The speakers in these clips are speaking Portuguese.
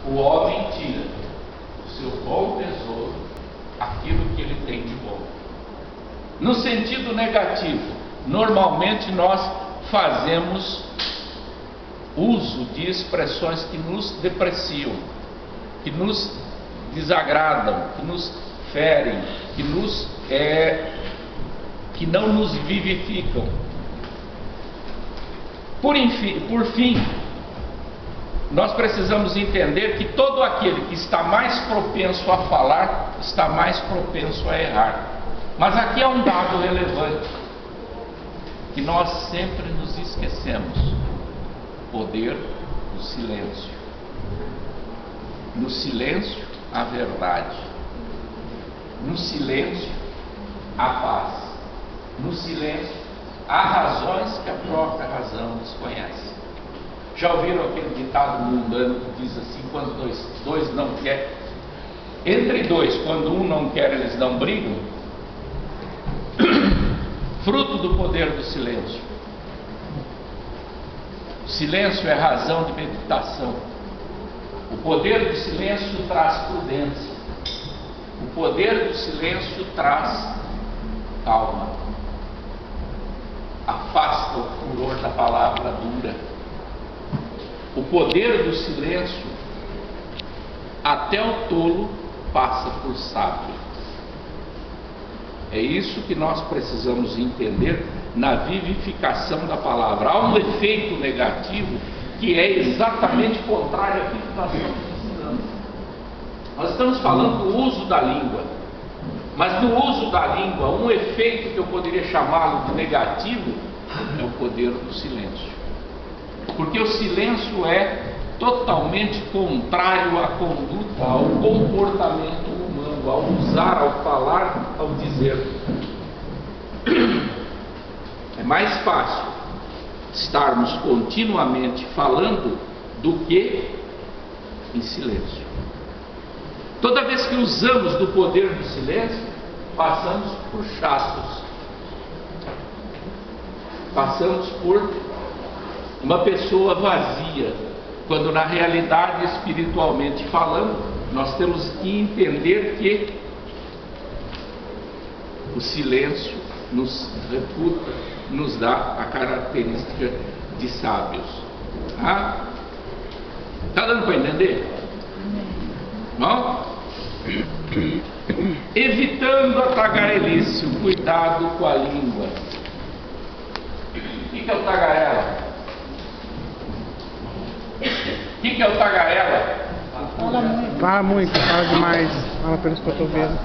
o homem tira do seu bom tesouro aquilo que ele tem de bom. No sentido negativo, normalmente nós fazemos uso de expressões que nos depreciam, que nos desagradam, que nos ferem, que não nos vivificam. Por fim, nós precisamos entender que todo aquele que está mais propenso a falar, está mais propenso a errar. Mas aqui há um dado relevante, que nós sempre nos esquecemos: o poder do silêncio. No silêncio, a verdade. No silêncio, a paz. No silêncio, há razões que a própria razão desconhece. Já ouviram aquele ditado mundano que diz assim: quando dois não querem, entre dois, quando um não quer, eles não brigam? Fruto do poder do silêncio. O silêncio é razão de meditação. O poder do silêncio traz prudência. O poder do silêncio traz calma. Afasta o furor da palavra dura. O poder do silêncio, até o tolo passa por sábio. É isso que nós precisamos entender na vivificação da palavra. Há um efeito negativo que é exatamente contrário àquilo que nós estamos ensinando. Nós estamos falando do uso da língua, mas no uso da língua, um efeito que eu poderia chamá-lo de negativo é o poder do silêncio. Porque o silêncio é totalmente contrário à conduta, ao comportamento humano, ao usar, ao falar, ao dizer. É mais fácil estarmos continuamente falando do que em silêncio. Toda vez que usamos do poder do silêncio, passamos por chatos, passamos por uma pessoa vazia, quando na realidade, espiritualmente falando, nós temos que entender que o silêncio nos refuta, nos dá a característica de sábios. Tá dando para entender? Não? Evitando a tagarelice, o cuidado com a língua. O que é o tagarela? O que é o tagarela? Fala demais. Fala pelos cotovelos.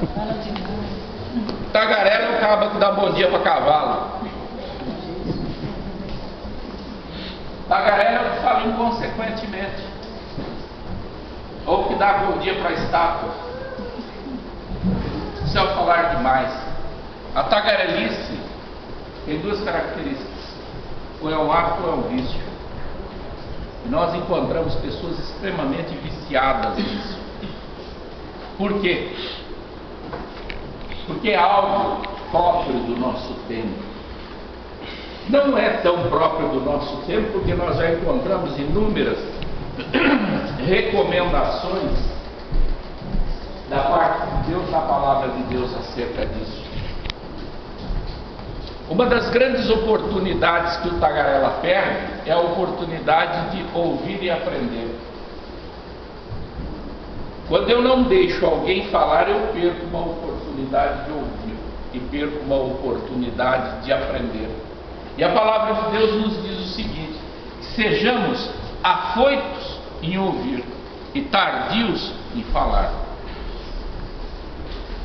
Tagarela é o cabo que dá bom dia para cavalo. Tagarela é o que fala inconsequentemente, ou que dá bom dia para a estátua. Isso é o falar demais. A tagarelice tem duas características: ou é um hábito ou é um vício. E nós encontramos pessoas extremamente viciadas nisso. Por quê? Porque é algo próprio do nosso tempo. Não é tão próprio do nosso tempo, porque nós já encontramos inúmeras recomendações da parte de Deus, da palavra de Deus acerca disso. Uma das grandes oportunidades que o tagarela perde é a oportunidade de ouvir e aprender. Quando eu não deixo alguém falar, eu perco uma oportunidade de ouvir e perco uma oportunidade de aprender. E a palavra de Deus nos diz o seguinte: sejamos afoitos em ouvir e tardios em falar.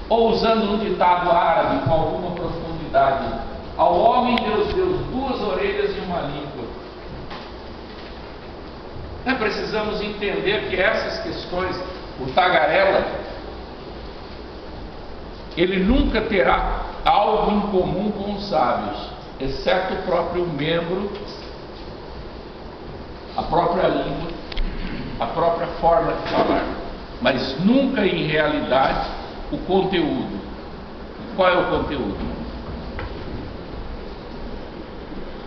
Ou usando um ditado árabe com alguma profundidade: ao homem Deus deu duas orelhas e uma língua. Nós precisamos entender que essas questões, o tagarela, ele nunca terá algo em comum com os sábios, exceto o próprio membro, a própria língua, a própria forma de falar, mas nunca em realidade o conteúdo. Qual é o conteúdo?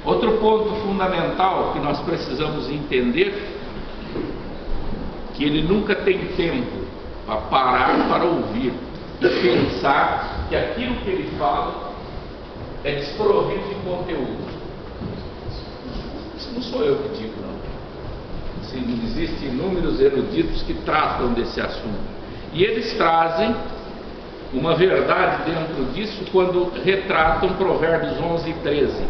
Outro ponto fundamental que nós precisamos entender que ele nunca tem tempo para parar para ouvir e pensar que aquilo que ele fala é desprovido de conteúdo. Isso não sou eu que digo, não. Existem inúmeros eruditos que tratam desse assunto. E eles trazem uma verdade dentro disso quando retratam Provérbios 11 e 13.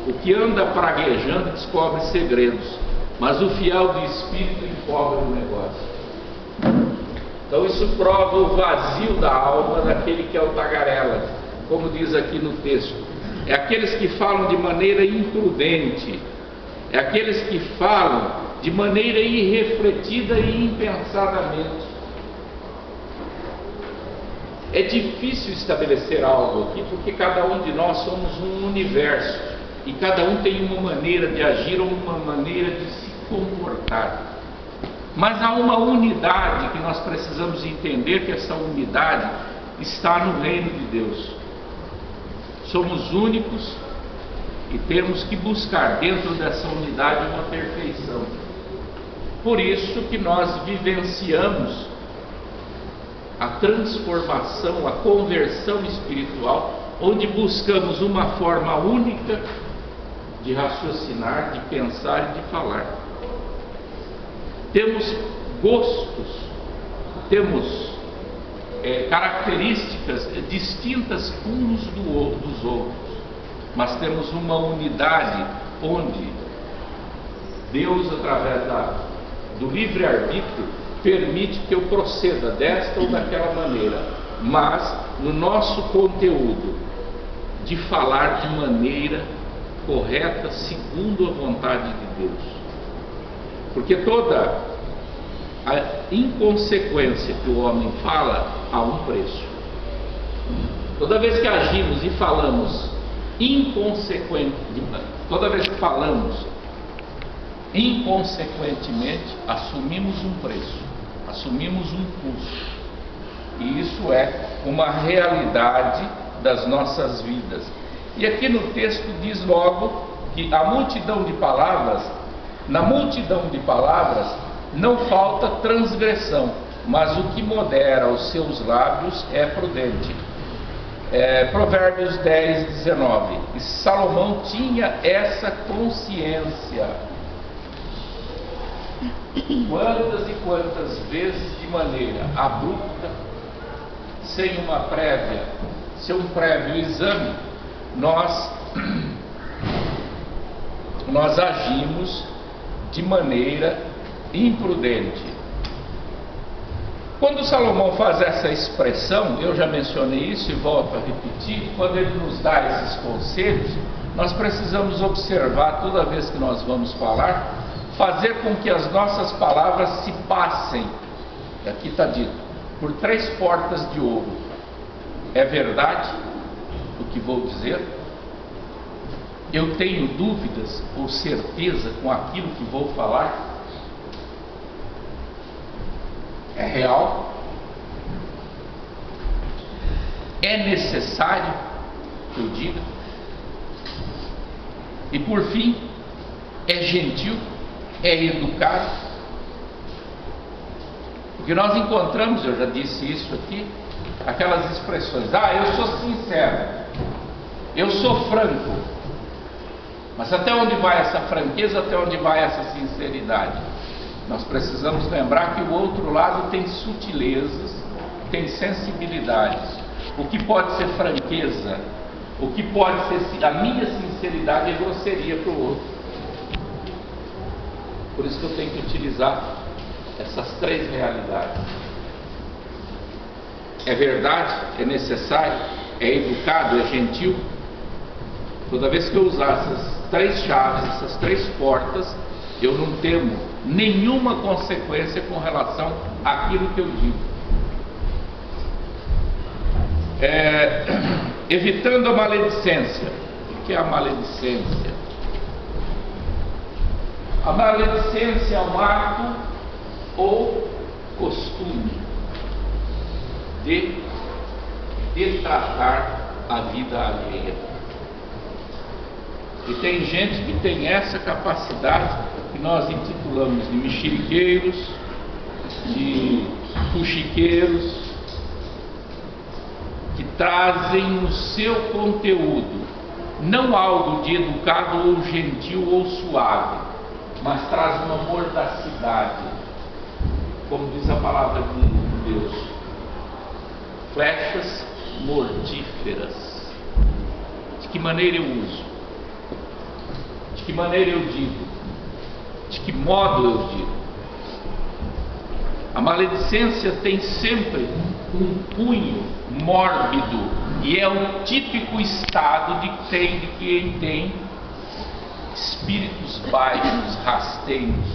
O que anda praguejando descobre segredos, mas o fiel de espírito encobre o negócio. Então isso prova o vazio da alma daquele que é o tagarela, como diz aqui no texto. É aqueles que falam de maneira imprudente, é aqueles que falam de maneira irrefletida e impensadamente. É difícil estabelecer algo aqui, porque cada um de nós somos um universo, e cada um tem uma maneira de agir ou uma maneira de se comportar. Mas há uma unidade que nós precisamos entender, que essa unidade está no reino de Deus. Somos únicos e temos que buscar dentro dessa unidade uma perfeição. Por isso que nós vivenciamos a transformação, a conversão espiritual, onde buscamos uma forma única de raciocinar, de pensar e de falar. Temos gostos, temos características distintas uns dos outros, mas temos uma unidade onde Deus, através do livre-arbítrio, permite que eu proceda desta ou daquela maneira, mas no nosso conteúdo de falar de maneira correta, segundo a vontade de Deus. Porque toda a inconsequência que o homem fala, há um preço. Toda vez que agimos e falamos inconsequentemente, assumimos um preço, assumimos um custo. E isso é uma realidade das nossas vidas. E aqui no texto diz logo que a multidão de palavras, na multidão de palavras não falta transgressão, mas o que modera os seus lábios é prudente. Provérbios 10, 19. E Salomão tinha essa consciência. Quantas e quantas vezes, de maneira abrupta, sem um prévio exame, nós agimos de maneira imprudente. Quando Salomão faz essa expressão, eu já mencionei isso e volto a repetir, quando ele nos dá esses conselhos, nós precisamos observar toda vez que nós vamos falar, fazer com que as nossas palavras se passem, aqui está dito, por 3 portas de ouro. É verdade o que vou dizer? Eu tenho dúvidas ou certeza com aquilo que vou falar? É real? É necessário que eu diga? E por fim, é gentil? É educado? Porque nós encontramos, eu já disse isso aqui, aquelas expressões: eu sou sincero, eu sou franco. Mas até onde vai essa franqueza, até onde vai essa sinceridade? Nós precisamos lembrar que o outro lado tem sutilezas, tem sensibilidades. O que pode ser franqueza, o que pode ser a minha sinceridade é grosseria para o outro. Por isso que eu tenho que utilizar essas 3 realidades. É verdade, é necessário, é educado, é gentil. Toda vez que eu usar essas 3 chaves, essas 3 portas, eu não temo nenhuma consequência com relação àquilo que eu digo. Evitando a maledicência. O que é a maledicência? A maledicência é um ato ou costume de tratar a vida alheia. E tem gente que tem essa capacidade, que nós intitulamos de mexeriqueiros, de fuxiqueiros, que trazem no seu conteúdo não algo de educado ou gentil ou suave, mas traz uma mordacidade, como diz a palavra de Deus, flechas mortíferas. De que maneira eu uso? De que maneira eu digo? De que modo eu digo? A maledicência tem sempre um cunho mórbido e é o típico estado de quem tem espíritos baixos, rasteiros.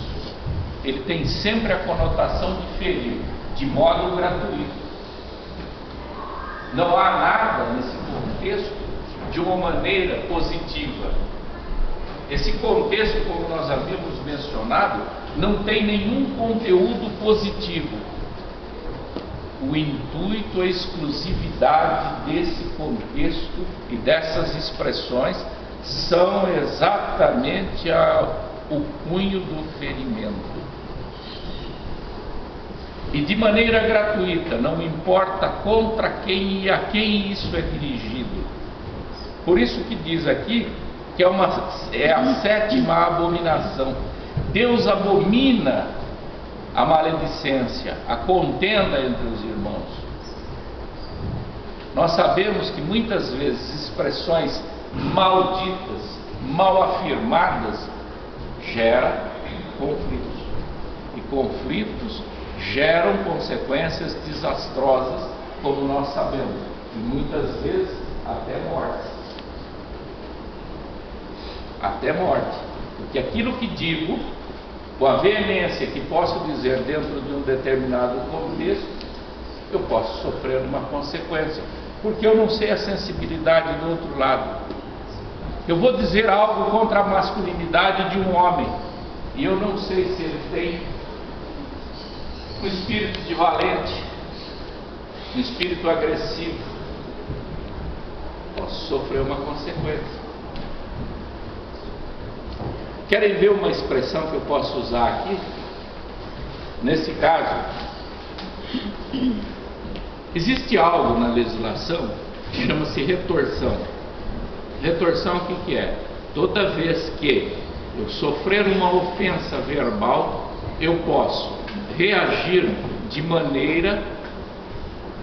Ele tem sempre a conotação de ferir, de modo gratuito. Não há nada nesse contexto de uma maneira positiva. Esse contexto, como nós havíamos mencionado, não tem nenhum conteúdo positivo. O intuito, a exclusividade desse contexto e dessas expressões são exatamente o cunho do ferimento. E de maneira gratuita, não importa contra quem e a quem isso é dirigido. Por isso que diz aqui que é a sétima abominação. Deus abomina a maledicência, a contenda entre os irmãos. Nós sabemos que muitas vezes expressões malditas, mal afirmadas, geram conflitos. E conflitos geram consequências desastrosas, como nós sabemos, e muitas vezes até morte. Até morte. Porque aquilo que digo, com a veemência que posso dizer dentro de um determinado contexto, eu posso sofrer uma consequência, porque eu não sei a sensibilidade do outro lado. Eu vou dizer algo contra a masculinidade de um homem, e eu não sei se ele tem um espírito de valente, um espírito agressivo. Posso sofrer uma consequência. Querem ver uma expressão que eu posso usar aqui? Nesse caso, existe algo na legislação que chama-se retorção. Retorção, o que é? Toda vez que eu sofrer uma ofensa verbal, eu posso reagir de maneira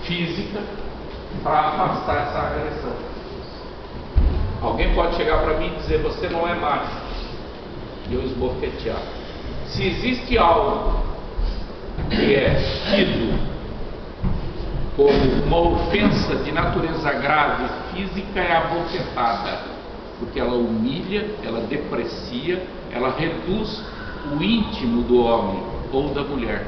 física para afastar essa agressão. Alguém pode chegar para mim e dizer: você não é macho, e eu esbofetear. Se existe algo que é tido como uma ofensa de natureza grave física, é a bofetada, porque ela humilha, ela deprecia, ela reduz o íntimo do homem ou da mulher.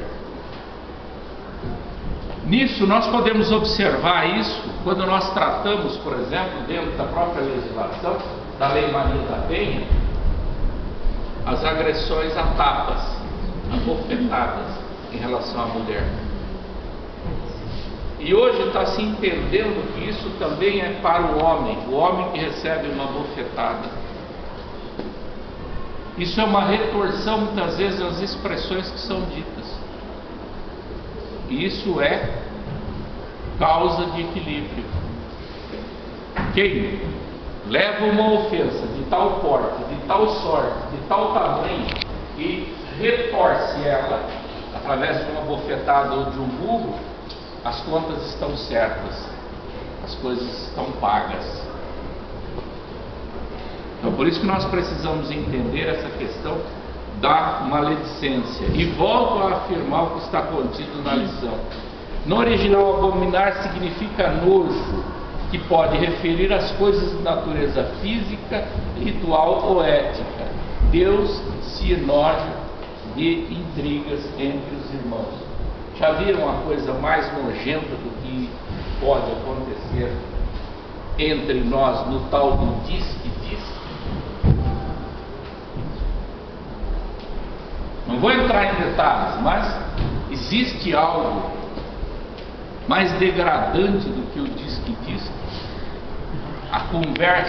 Nisso nós podemos observar isso quando nós tratamos, por exemplo, dentro da própria legislação da Lei Maria da Penha, as agressões a tapas, a bofetadas em relação à mulher. E hoje está se entendendo que isso também é para o homem que recebe uma bofetada. Isso é uma retorção muitas vezes às expressões que são ditas. E isso é causa de equilíbrio. Quem leva uma ofensa de tal porte, de tal sorte, de tal tamanho, e retorce ela através de uma bofetada ou de um burro, as contas estão certas, as coisas estão pagas. Então, por isso que nós precisamos entender essa questão da maledicência. E volto a afirmar o que está contido na lição. No original, abominar significa nojo, que pode referir às coisas de natureza física, ritual ou ética. Deus se enoja de intrigas entre os irmãos. Já viram uma coisa mais nojenta do que pode acontecer entre nós no tal do diz-que-diz? Não vou entrar em detalhes, mas existe algo mais degradante do que o diz-que-diz? A conversa